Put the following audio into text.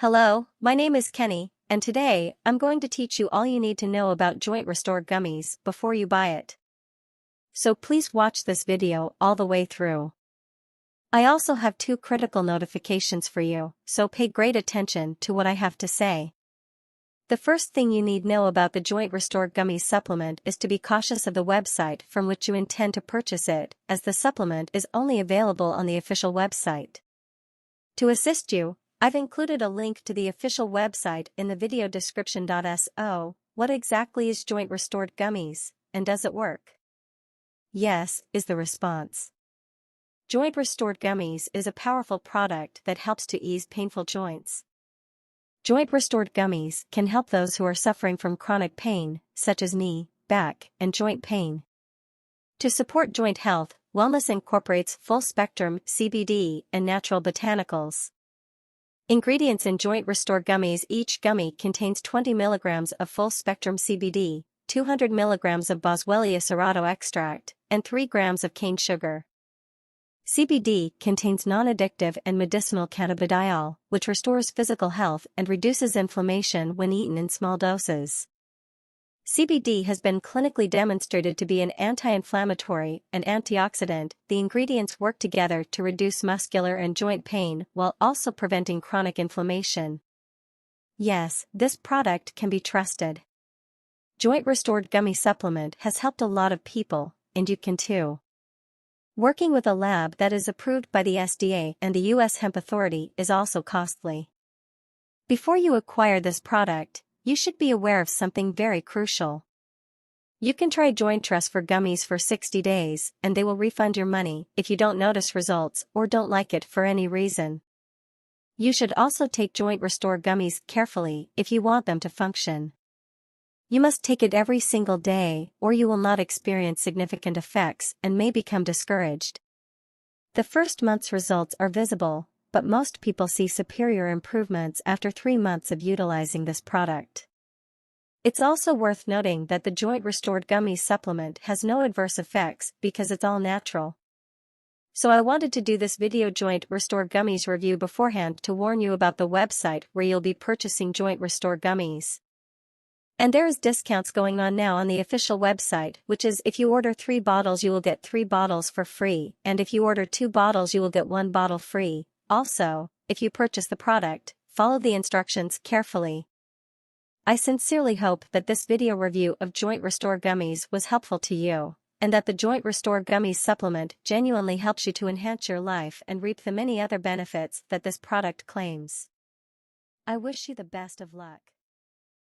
Hello, my name is Kenny, and today I'm going to teach you all you need to know about Jointrestore Gummies before you buy it. So please watch this video all the way through. I also have two critical notifications for you, so pay great attention to what I have to say. The first thing you need to know about the Jointrestore Gummies supplement is to be cautious of the website from which you intend to purchase it, as the supplement is only available on the official website. To assist you, I've included a link to the official website in the video description. So, what exactly is Jointrestore Gummies, and does it work? Yes, is the response. Jointrestore Gummies is a powerful product that helps to ease painful joints. Jointrestore Gummies can help those who are suffering from chronic pain, such as knee, back, and joint pain. To support joint health, wellness incorporates full-spectrum CBD and natural botanicals. Ingredients in Jointrestore Gummies: each gummy contains 20 milligrams of full-spectrum CBD, 200 milligrams of Boswellia Serrata Extract, and 3 grams of cane sugar. CBD contains non-addictive and medicinal cannabidiol, which restores physical health and reduces inflammation when eaten in small doses. CBD has been clinically demonstrated to be an anti-inflammatory and antioxidant. The ingredients work together to reduce muscular and joint pain while also preventing chronic inflammation. Yes, this product can be trusted. Jointrestore Gummy supplement has helped a lot of people, and you can too. Working with a lab that is approved by the FDA and the U.S. Hemp Authority is also costly. Before you acquire this product, you should be aware of something very crucial. You can try Jointrestore Gummies for 60 days, and they will refund your money if you don't notice results or don't like it for any reason. You should also take Jointrestore Gummies carefully if you want them to function. You must take it every single day, or you will not experience significant effects and may become discouraged. The first month's results are visible, but most people see superior improvements after 3 months of utilizing this product. It's also worth noting that the Jointrestore Gummies supplement has no adverse effects because it's all natural. So I wanted to do this video Jointrestore Gummies review beforehand to warn you about the website where you'll be purchasing Jointrestore Gummies. And there is discounts going on now on the official website, which is if you order 3 bottles you will get 3 bottles for free, and if you order 2 bottles you will get 1 bottle free. Also, if you purchase the product, follow the instructions carefully. I sincerely hope that this video review of Jointrestore Gummies was helpful to you, and that the Jointrestore Gummies supplement genuinely helps you to enhance your life and reap the many other benefits that this product claims. I wish you the best of luck.